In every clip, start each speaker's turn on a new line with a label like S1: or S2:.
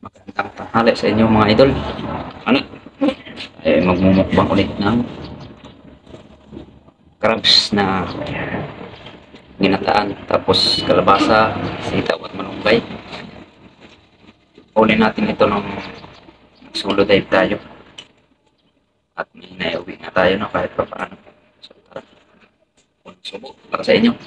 S1: Magandang tanghali sa inyo mga idol. Ano? Magmumukbang ulit ng crabs na ginataan tapos kalabasa, sitaw at malunggay. Uli natin ito nung solo dive tayo. At may naiuwi na tayo no, kahit pa paano. So tara, subo para sa inyo.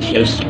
S1: Shells.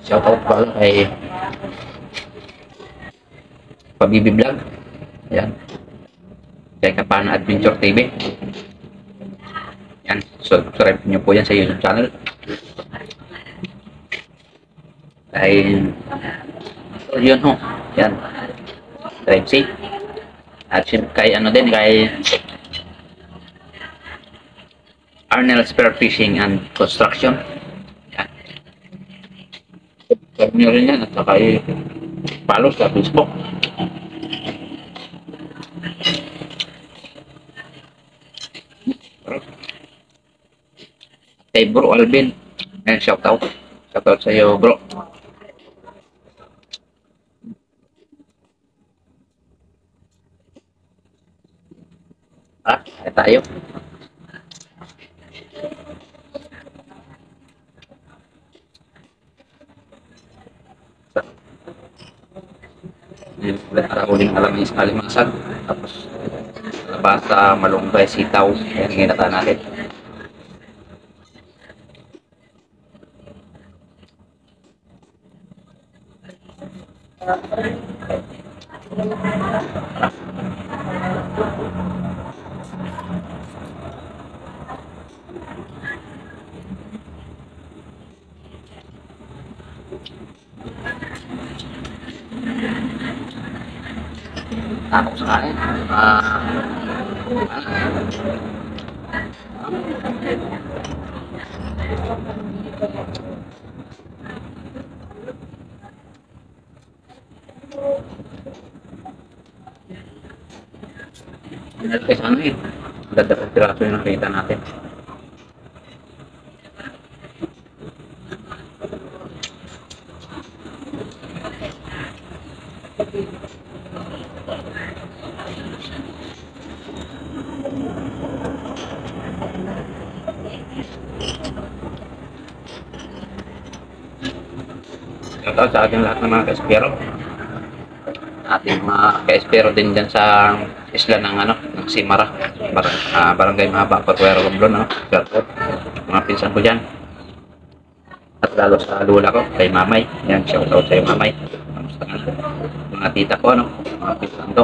S1: Shoutout pala kay Pabibi Vlog. Ayan. Kay Kapana Adventure TV. Yan. Subscribe nyo po yan sa YouTube channel. Kay yun ho. Yan. Drive safe. At kay ano din, kay Arnel Spear Fishing and Construction. Yan. Subscribe nyo rin yan. At saka follow sa Facebook. Kay Bro Alvin, ayan, shoutout sa iyo bro. Ay tayo. Uling alimasag, tapos labasa, malunggay, sitaw, yan ginata natin. Takot sa kain. Kasi ano eh, dadapag piraso yung nakita natin. Shoutout sa ating lahat ng mga ka-espero. Ating mga ka-espero din dyan sa isla ng ano, ng Simara, Barangay Mahaba, Patuero, Romblon, no? Shoutout mga pinsan ko dyan. At lalo sa lula ko, kay Mamay. Yan, shoutout sa iyo Mamay. Kamusta nga? Mga tita ko, ano? Mga pinsan ko.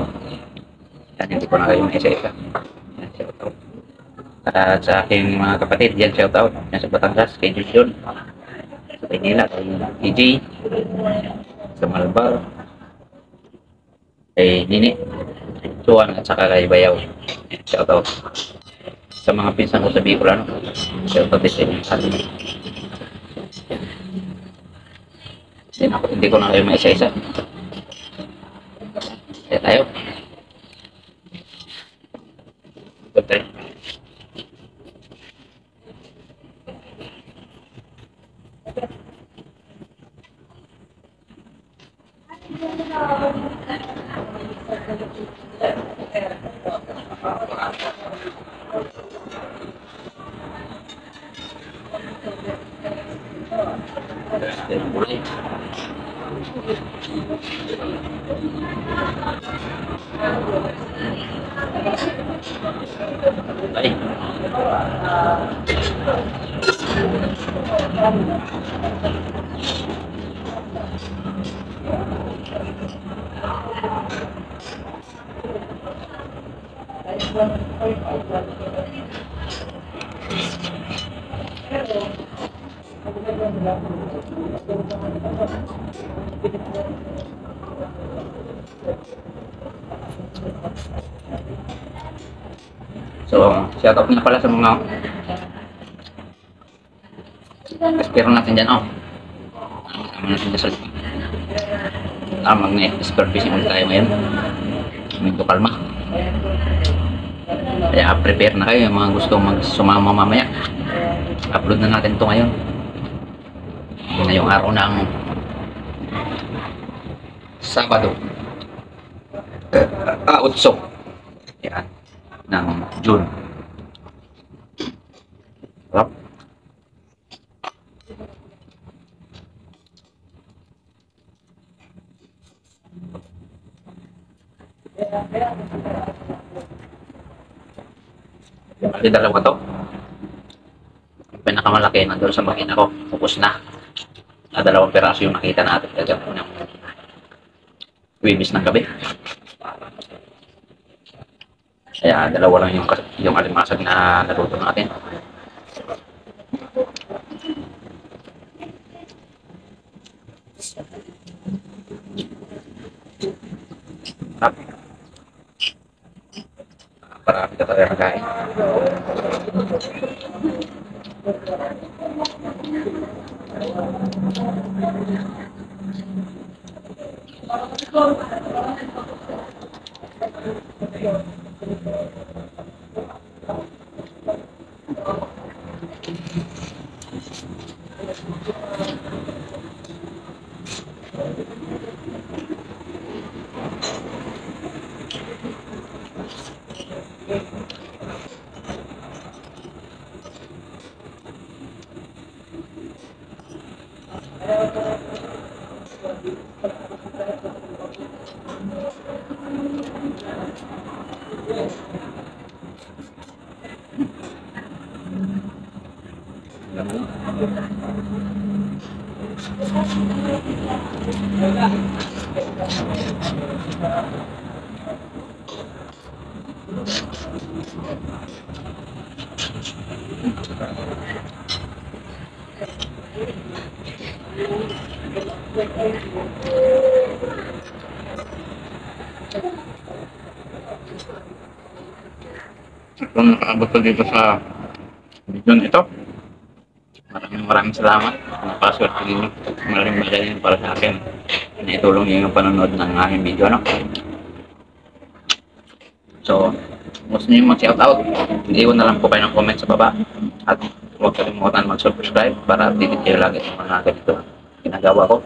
S1: Yan, hindi ko na kayo maisa-isa. Yan, shoutout. At sa aking mga kapatid, yan, shoutout. Yan sa Batangas, kay Julion. Sa Manila, kay EJ. Sa Malbar. Kay Nini. Tuwan at saka kay Bayaw. Shout out sa mga pinsan ko sa Bicol, ano. Shout out din sa inyo. Hindi ko na kayo maisa-isa. Kaya tayo. Ito tayo. Ay. So, shout out na pala sa mga espero natin dyan, oh. Ano natin dyan sa mag-expert fishing ulit tayo ngayon. Medyo kalma. Kaya prepare na kayo yung mga gusto sumama mamaya. Upload na natin ito ngayon. Ngayong araw ng Sabado. 8. Yan. Ng June. Rap. Bali dalawa to. Yung pinakamalaki nandun sa makina ko. Focus na. Dalawang piraso yung nakita natin kagabi ng Wibis ng gabi. Kaya dalawa lang yung alimasag na naluto natin. Marami ka talaga nakain. Kung nakaabot ko dito sa video ito, maraming salamat. Napaswerte ko ninyo. Maraming magaling para sa akin na itulong niyo yung panonood ng aking video, ano? So, gusto niyo mag-shout out, iwan na lang po kayo ng comment sa baba. At huwag kalimutan mag-subscribe para updated kayo lagi sa mga ganito ginagawa ko.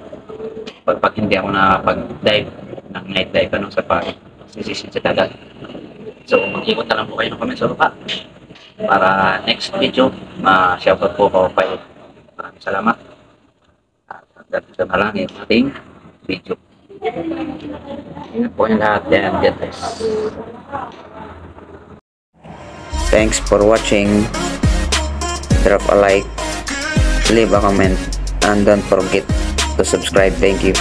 S1: Pag hindi ako pag-dive ng night dive, sa pag-sisisid sa dagat. So, mag-iwan na lang po kayo ng comment sa baba para next video ma-shoutout po ako kayo. Maraming salamat. At ganito na lang yung ating video. Ingat po yung lahat. And God bless. Thanks for watching. Drop a like, leave a comment, and don't forget to subscribe. Thank you.